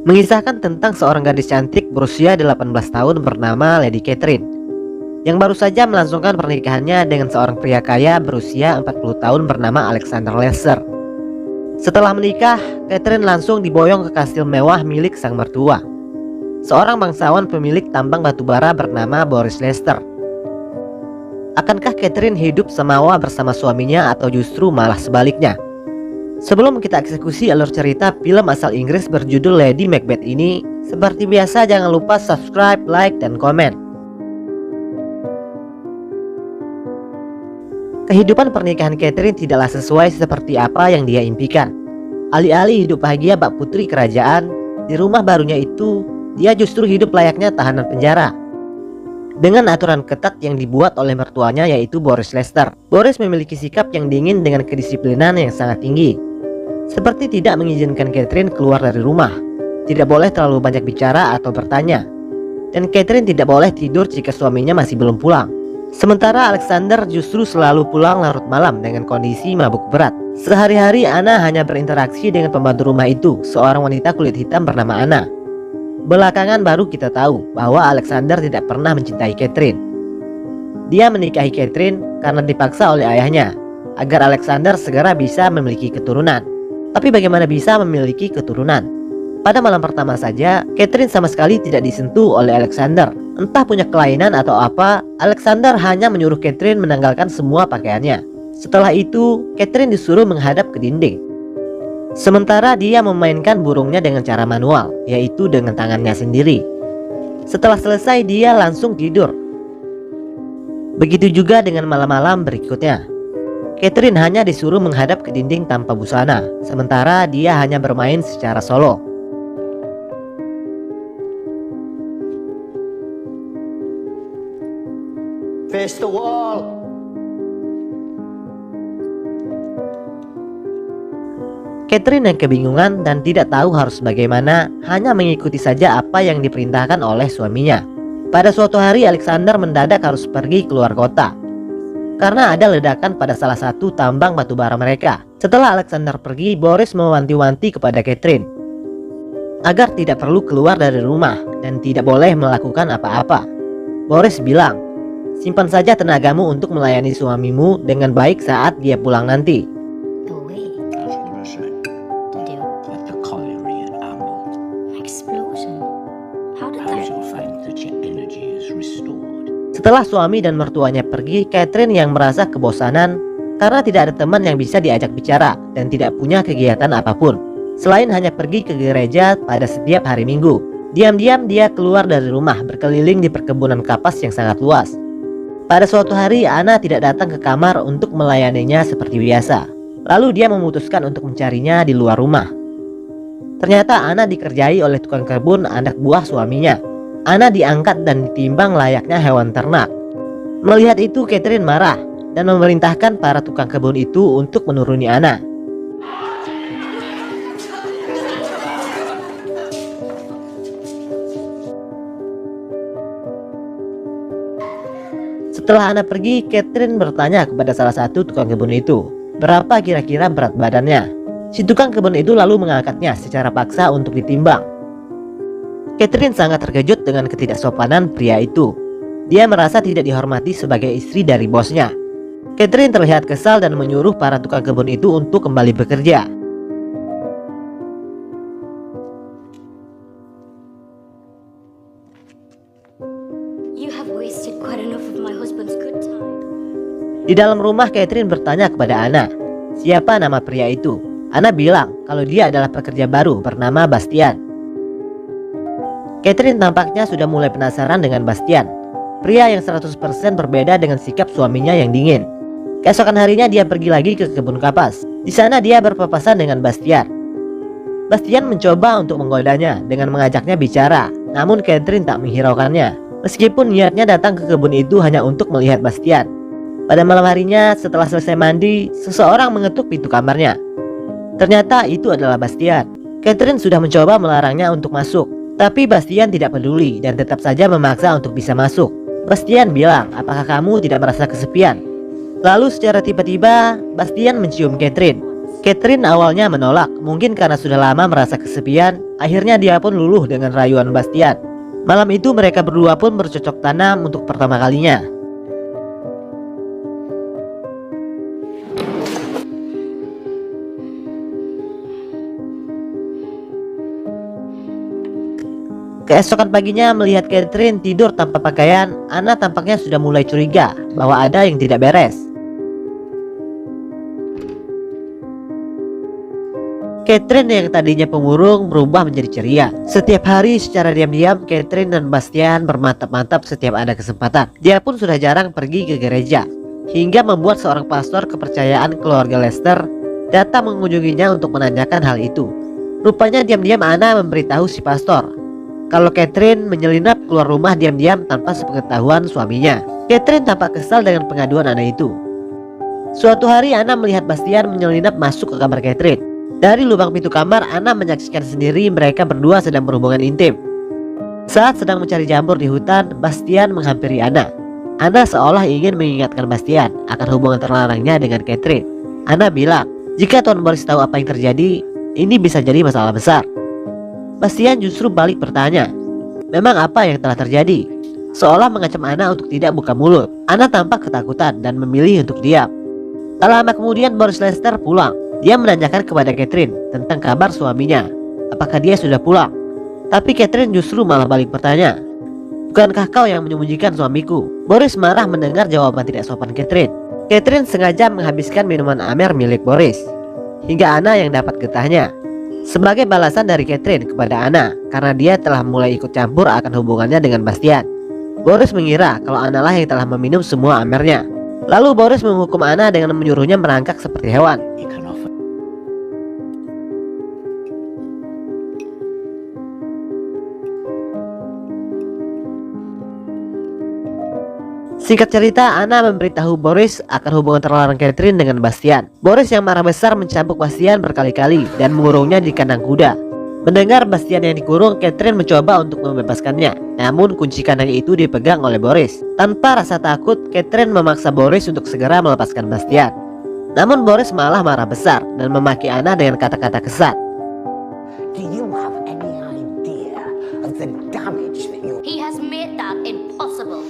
mengisahkan tentang seorang gadis cantik berusia 18 tahun bernama Lady Catherine yang baru saja melangsungkan pernikahannya dengan seorang pria kaya berusia 40 tahun bernama Alexander Lester. Setelah menikah, Catherine langsung diboyong ke kastil mewah milik sang mertua, seorang bangsawan pemilik tambang batubara bernama Boris Lester. Akankah Catherine hidup semawa bersama suaminya atau justru malah sebaliknya? Sebelum kita eksekusi alur cerita film asal Inggris berjudul Lady Macbeth ini, seperti biasa jangan lupa subscribe, like, dan komen. Kehidupan pernikahan Catherine tidaklah sesuai seperti apa yang dia impikan. Alih-alih hidup bahagia bak putri kerajaan, di rumah barunya itu, dia justru hidup layaknya tahanan penjara. Dengan aturan ketat yang dibuat oleh mertuanya yaitu Boris Lester. Boris memiliki sikap yang dingin dengan kedisiplinan yang sangat tinggi. Seperti tidak mengizinkan Catherine keluar dari rumah, tidak boleh terlalu banyak bicara atau bertanya, dan Catherine tidak boleh tidur jika suaminya masih belum pulang. Sementara Alexander justru selalu pulang larut malam dengan kondisi mabuk berat. Sehari-hari Anna hanya berinteraksi dengan pembantu rumah itu, seorang wanita kulit hitam bernama Anna. Belakangan baru kita tahu bahwa Alexander tidak pernah mencintai Catherine. Dia menikahi Catherine karena dipaksa oleh ayahnya, agar Alexander segera bisa memiliki keturunan. Tapi bagaimana bisa memiliki keturunan? Pada malam pertama saja, Catherine sama sekali tidak disentuh oleh Alexander. Entah punya kelainan atau apa, Alexander hanya menyuruh Catherine menanggalkan semua pakaiannya. Setelah itu, Catherine disuruh menghadap ke dinding. Sementara dia memainkan burungnya dengan cara manual, yaitu dengan tangannya sendiri. Setelah selesai, dia langsung tidur. Begitu juga dengan malam-malam berikutnya. Catherine hanya disuruh menghadap ke dinding tanpa busana, sementara dia hanya bermain secara solo. Face the wall. Catherine yang kebingungan dan tidak tahu harus bagaimana, hanya mengikuti saja apa yang diperintahkan oleh suaminya. Pada suatu hari Alexander mendadak harus pergi keluar kota karena ada ledakan pada salah satu tambang batubara mereka. Setelah Alexander pergi, Boris mewanti-wanti kepada Catherine agar tidak perlu keluar dari rumah dan tidak boleh melakukan apa-apa. Boris bilang, simpan saja tenagamu untuk melayani suamimu dengan baik saat dia pulang nanti. Setelah suami dan mertuanya pergi, Catherine yang merasa kebosanan karena tidak ada teman yang bisa diajak bicara dan tidak punya kegiatan apapun selain hanya pergi ke gereja pada setiap hari Minggu. Diam-diam dia keluar dari rumah, berkeliling di perkebunan kapas yang sangat luas. Pada suatu hari Anna tidak datang ke kamar untuk melayaninya seperti biasa. Lalu dia memutuskan untuk mencarinya di luar rumah. Ternyata Anna dikerjai oleh tukang kebun anak buah suaminya. Anna diangkat dan ditimbang layaknya hewan ternak. Melihat itu Catherine marah dan memerintahkan para tukang kebun itu untuk menuruni Anna. Setelah Anna pergi, Catherine bertanya kepada salah satu tukang kebun itu, berapa kira-kira berat badannya. Si tukang kebun itu lalu mengangkatnya secara paksa untuk ditimbang. Catherine sangat terkejut dengan ketidaksopanan pria itu. Dia merasa tidak dihormati sebagai istri dari bosnya. Catherine terlihat kesal dan menyuruh para tukang kebun itu untuk kembali bekerja. Di dalam rumah, Catherine bertanya kepada Anna, siapa nama pria itu? Anna bilang kalau dia adalah pekerja baru bernama Bastian. Catherine tampaknya sudah mulai penasaran dengan Bastian, pria yang 100% berbeda dengan sikap suaminya yang dingin. Keesokan harinya dia pergi lagi ke kebun kapas. Di sana dia berpapasan dengan Bastian. Bastian mencoba untuk menggodanya dengan mengajaknya bicara, namun Catherine tak menghiraukannya. Meskipun niatnya datang ke kebun itu hanya untuk melihat Bastian. Pada malam harinya setelah selesai mandi, seseorang mengetuk pintu kamarnya. Ternyata itu adalah Bastian. Catherine sudah mencoba melarangnya untuk masuk, tapi Bastian tidak peduli dan tetap saja memaksa untuk bisa masuk. Bastian bilang, apakah kamu tidak merasa kesepian? Lalu secara tiba-tiba Bastian mencium Catherine. Catherine awalnya menolak, mungkin karena sudah lama merasa kesepian Akhirnya dia pun luluh dengan rayuan Bastian. Malam itu mereka berdua pun bercocok tanam untuk pertama kalinya. Keesokan paginya melihat Catherine tidur tanpa pakaian, Anna tampaknya sudah mulai curiga bahwa ada yang tidak beres. Catherine yang tadinya pemurung berubah menjadi ceria. Setiap hari secara diam-diam Catherine dan Bastian bermantap-mantap setiap ada kesempatan. Dia pun sudah jarang pergi ke gereja, hingga membuat seorang pastor kepercayaan keluarga Lester datang mengunjunginya untuk menanyakan hal itu. Rupanya diam-diam Anna memberitahu si pastor kalau Catherine menyelinap keluar rumah diam-diam tanpa sepengetahuan suaminya. Catherine tampak kesal dengan pengaduan Anna itu. Suatu hari Anna melihat Bastian menyelinap masuk ke kamar Catherine. Dari lubang pintu kamar, Anna menyaksikan sendiri mereka berdua sedang berhubungan intim. Saat sedang mencari jamur di hutan, Bastian menghampiri Anna. Anna seolah ingin mengingatkan Bastian akan hubungan terlarangnya dengan Catherine. Anna bilang, jika Tuan Boris tahu apa yang terjadi, ini bisa jadi masalah besar. Bastian justru balik bertanya, memang apa yang telah terjadi? Seolah mengancam Anna untuk tidak buka mulut. Anna tampak ketakutan dan memilih untuk diam. Tak lama kemudian Boris Lester pulang. Dia menanyakan kepada Catherine tentang kabar suaminya, apakah dia sudah pulang. Tapi Catherine justru malah balik bertanya, bukankah kau yang menyembunyikan suamiku? Boris marah mendengar jawaban tidak sopan Catherine. Catherine sengaja menghabiskan minuman amer milik Boris, hingga Anna yang dapat getahnya. Sebagai balasan dari Catherine kepada Anna, karena dia telah mulai ikut campur akan hubungannya dengan Bastian. Boris mengira kalau Anna lah yang telah meminum semua amernya. Lalu Boris menghukum Anna dengan menyuruhnya merangkak seperti hewan. Singkat cerita, Anna memberitahu Boris akan hubungan terlarang Catherine dengan Bastian. Boris yang marah besar mencambuk Bastian berkali-kali dan mengurungnya di kandang kuda. Mendengar Bastian yang dikurung, Catherine mencoba untuk membebaskannya. Namun kunci kandang itu dipegang oleh Boris. Tanpa rasa takut, Catherine memaksa Boris untuk segera melepaskan Bastian. Namun Boris malah marah besar dan memaki Anna dengan kata-kata kesat. Do you have any idea of the damage that you... He has made that impossible.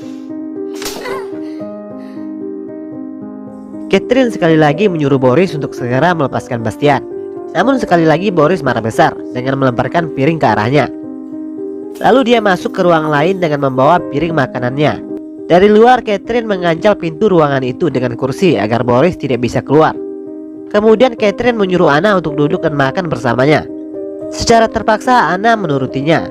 Catherine sekali lagi menyuruh Boris untuk segera melepaskan Bastian. Namun sekali lagi Boris marah besar dengan melemparkan piring ke arahnya. Lalu dia masuk ke ruang lain dengan membawa piring makanannya. Dari luar, Catherine mengancal pintu ruangan itu dengan kursi agar Boris tidak bisa keluar. Kemudian Catherine menyuruh Anna untuk duduk dan makan bersamanya. Secara terpaksa Anna menurutinya.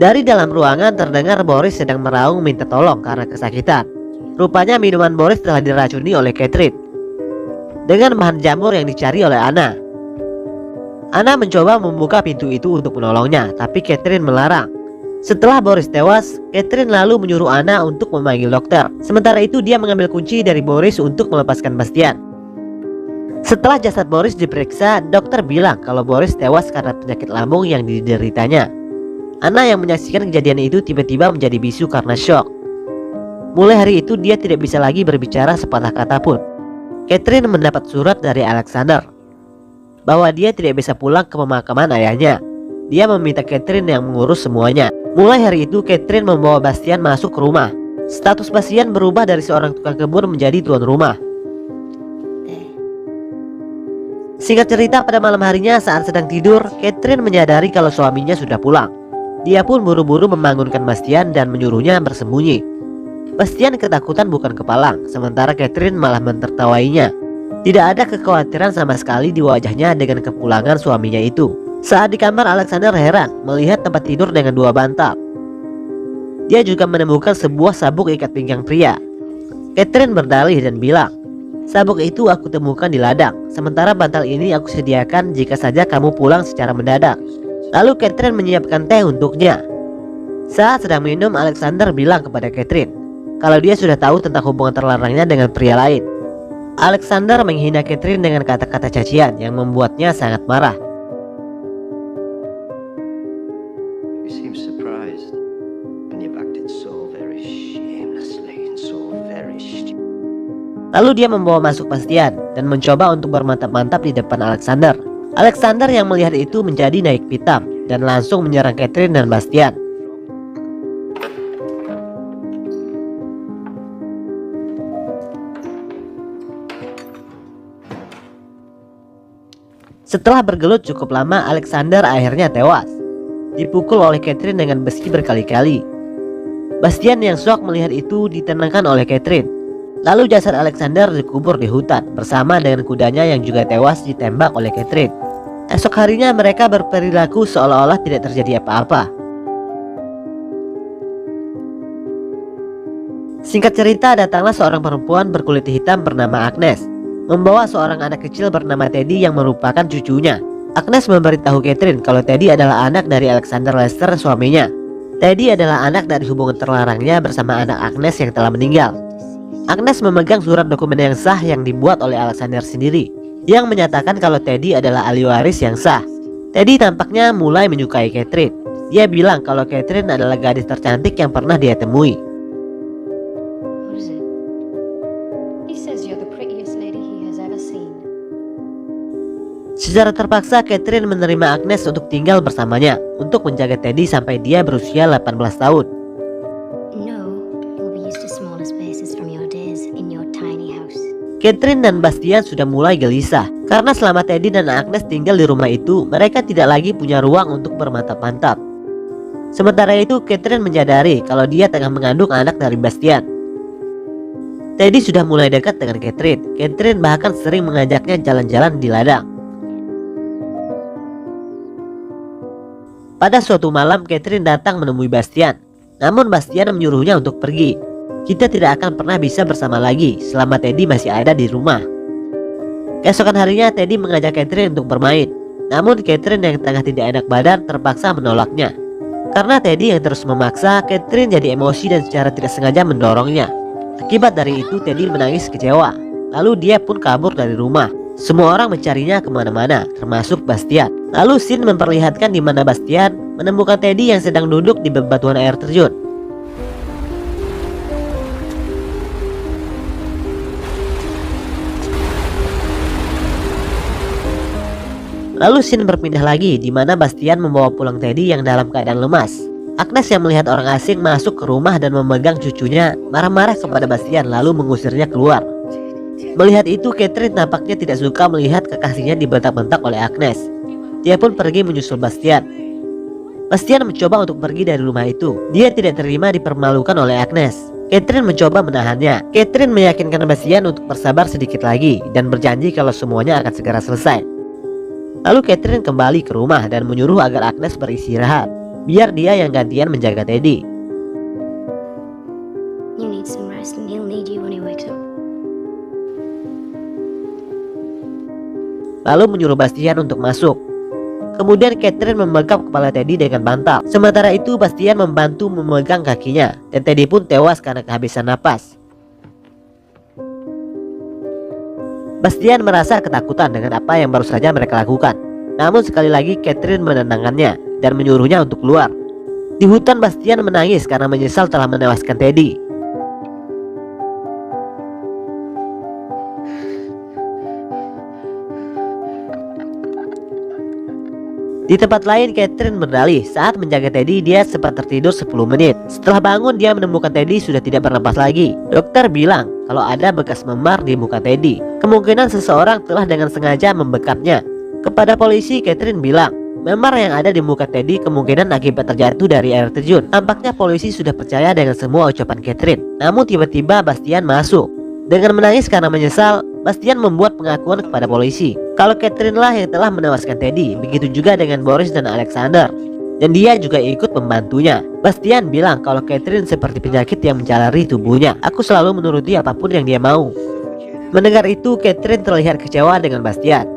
Dari dalam ruangan terdengar Boris sedang meraung minta tolong karena kesakitan. Rupanya minuman Boris telah diracuni oleh Catherine dengan bahan jamur yang dicari oleh Anna. Anna mencoba membuka pintu itu untuk menolongnya, tapi Catherine melarang. Setelah Boris tewas, Catherine lalu menyuruh Anna untuk memanggil dokter. Sementara itu dia mengambil kunci dari Boris untuk melepaskan Bastian. Setelah jasad Boris diperiksa, dokter bilang kalau Boris tewas karena penyakit lambung yang dideritanya. Anna yang menyaksikan kejadian itu tiba-tiba menjadi bisu karena syok. Mulai hari itu dia tidak bisa lagi berbicara sepatah kata pun. Catherine mendapat surat dari Alexander bahwa dia tidak bisa pulang ke pemakaman ayahnya. Dia meminta Catherine yang mengurus semuanya. Mulai hari itu Catherine membawa Bastian masuk ke rumah. Status Bastian berubah dari seorang tukang kebun menjadi tuan rumah. Singkat cerita, pada malam harinya saat sedang tidur, Catherine menyadari kalau suaminya sudah pulang. Dia pun buru-buru membangunkan Bastian dan menyuruhnya bersembunyi. Bastian ketakutan bukan kepalang, sementara Catherine malah mentertawainya. Tidak ada kekhawatiran sama sekali di wajahnya dengan kepulangan suaminya itu. Saat di kamar, Alexander heran melihat tempat tidur dengan 2 bantal. Dia juga menemukan sebuah sabuk ikat pinggang pria. Catherine berdalih dan bilang, sabuk itu aku temukan di ladang, sementara bantal ini aku sediakan jika saja kamu pulang secara mendadak. Lalu Catherine menyiapkan teh untuknya. Saat sedang minum, Alexander bilang kepada Catherine kalau dia sudah tahu tentang hubungan terlarangnya dengan pria lain. Alexander menghina Catherine dengan kata-kata cacian yang membuatnya sangat marah. You seem surprised, and you've acted so very shamelessly and so very stupid. Lalu dia membawa masuk Bastian dan mencoba untuk bermantap-mantap di depan Alexander. Alexander yang melihat itu menjadi naik pitam. dan langsung menyerang Catherine dan Bastian. Setelah bergelut cukup lama, Alexander akhirnya tewas, dipukul oleh Catherine dengan besi berkali-kali. Bastian yang syok melihat itu ditenangkan oleh Catherine. Lalu jasad Alexander dikubur di hutan bersama dengan kudanya yang juga tewas ditembak oleh Catherine. Esok harinya mereka berperilaku seolah-olah tidak terjadi apa-apa. Singkat cerita, datanglah seorang perempuan berkulit hitam bernama Agnes, membawa seorang anak kecil bernama Teddy yang merupakan cucunya. Agnes memberitahu Catherine kalau Teddy adalah anak dari Alexander Lester, suaminya. Teddy adalah anak dari hubungan terlarangnya bersama anak Agnes yang telah meninggal. Agnes memegang surat dokumen yang sah yang dibuat oleh Alexander sendiri, yang menyatakan kalau Teddy adalah ahli waris yang sah. Teddy tampaknya mulai menyukai Catherine. Dia bilang kalau Catherine adalah gadis tercantik yang pernah dia temui. What is it? He says you're the prettiest lady he has ever seen. Secara terpaksa Catherine menerima Agnes untuk tinggal bersamanya untuk menjaga Teddy sampai dia berusia 18 tahun. No, you'll be used to smaller spaces from your days in your tiny house. Catherine dan Bastian sudah mulai gelisah karena selama Teddy dan Agnes tinggal di rumah itu, mereka tidak lagi punya ruang untuk bermantap-mantap. Sementara itu, Catherine menyadari kalau dia tengah mengandung anak dari Bastian. Teddy sudah mulai dekat dengan Catherine. Catherine bahkan sering mengajaknya jalan-jalan di ladang. Pada suatu malam, Catherine datang menemui Bastian. Namun Bastian menyuruhnya untuk pergi. Kita tidak akan pernah bisa bersama lagi selama Teddy masih ada di rumah. Keesokan harinya, Teddy mengajak Catherine untuk bermain. Namun Catherine yang tengah tidak enak badan terpaksa menolaknya. Karena Teddy yang terus memaksa, Catherine jadi emosi dan secara tidak sengaja mendorongnya. Akibat dari itu, Teddy menangis kecewa. Lalu dia pun kabur dari rumah. Semua orang mencarinya kemana-mana, termasuk Bastian. Lalu scene memperlihatkan di mana Bastian menemukan Teddy yang sedang duduk di bebatuan air terjun. Lalu scene berpindah lagi di mana Bastian membawa pulang Teddy yang dalam keadaan lemas. Agnes yang melihat orang asing masuk ke rumah dan memegang cucunya marah-marah kepada Bastian lalu mengusirnya keluar. Melihat itu, Catherine nampaknya tidak suka melihat kekasihnya dibentak-bentak oleh Agnes. Dia pun pergi menyusul Bastian. Bastian mencoba untuk pergi dari rumah itu. Dia tidak terima dipermalukan oleh Agnes. Catherine mencoba menahannya. Catherine meyakinkan Bastian untuk bersabar sedikit lagi dan berjanji kalau semuanya akan segera selesai. Lalu Catherine kembali ke rumah dan menyuruh agar Agnes beristirahat, biar dia yang gantian menjaga Teddy. You need some rest and he'll need you when he wakes up. Lalu menyuruh Bastian untuk masuk. Kemudian Catherine memegang kepala Teddy dengan bantal. Sementara itu Bastian membantu memegang kakinya, dan Teddy pun tewas karena kehabisan napas. Bastian merasa ketakutan dengan apa yang baru saja mereka lakukan. Namun sekali lagi Catherine menenangkannya dan menyuruhnya untuk keluar. Di hutan Bastian menangis karena menyesal telah menewaskan Teddy. Di tempat lain, Catherine berdalih saat menjaga Teddy dia sempat tertidur 10 menit. Setelah bangun, dia menemukan Teddy sudah tidak bernapas lagi. Dokter bilang kalau ada bekas memar di muka Teddy. Kemungkinan seseorang telah dengan sengaja membekapnya. Kepada polisi, Catherine bilang memar yang ada di muka Teddy kemungkinan akibat terjatuh dari air terjun. Tampaknya polisi sudah percaya dengan semua ucapan Catherine. Namun tiba-tiba Bastian masuk. Dengan menangis karena menyesal, Bastian membuat pengakuan kepada polisi kalau Catherine lah yang telah menewaskan Teddy. Begitu juga dengan Boris dan Alexander, dan dia juga ikut membantunya. Bastian bilang kalau Catherine seperti penyakit yang menjalari tubuhnya. Aku selalu menuruti apapun yang dia mau. Mendengar itu, Catherine terlihat kecewa dengan Bastian.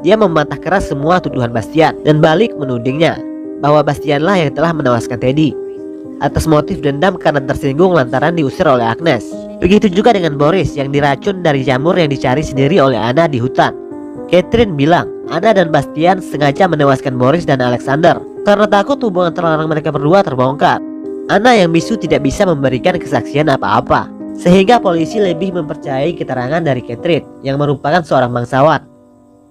Dia membantah keras semua tuduhan Bastian dan balik menudingnya bahwa Bastian lah yang telah menewaskan Teddy atas motif dendam karena tersinggung lantaran diusir oleh Agnes. Begitu juga dengan Boris yang diracun dari jamur yang dicari sendiri oleh Anna di hutan. Catherine bilang Anna dan Bastian sengaja menewaskan Boris dan Alexander karena takut hubungan terlarang mereka berdua terbongkar. Anna yang bisu tidak bisa memberikan kesaksian apa-apa, sehingga polisi lebih mempercayai keterangan dari Catherine yang merupakan seorang bangsawan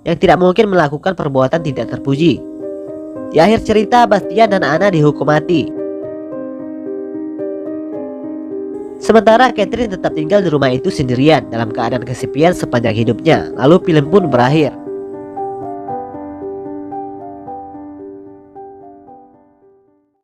yang tidak mungkin melakukan perbuatan tidak terpuji. Di akhir cerita, Bastian dan Anna dihukum mati. Sementara Catherine tetap tinggal di rumah itu sendirian dalam keadaan kesepian sepanjang hidupnya. Lalu film pun berakhir.